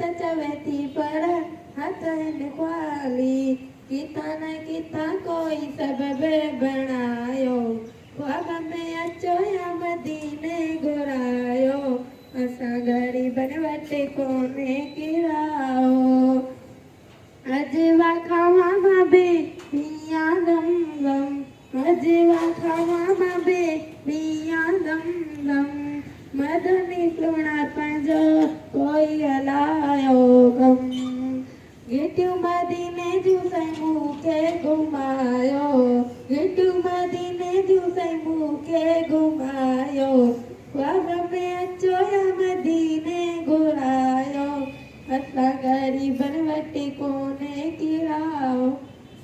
त चवे थी पर हथ हिन ख्वाली किथा न किथा कोई सबब बणायो ख्वाब में अचो या मदीने घुरायो असां ग़रीबन वटि कोन्हे किरायो अजवा खावा बाबे मिया दम दम अजवा खावा बाबे मिया दम दम मदनी सुना पंजो कोई हलायो गम गिट्यू मदीने जू सई मूंखे घुमायो गिट्यू मदीने जू सई मूंखे घुमायो ख्वाब में अचो या मदीने घुरायो असां ग़रीबन वटि कोन्हे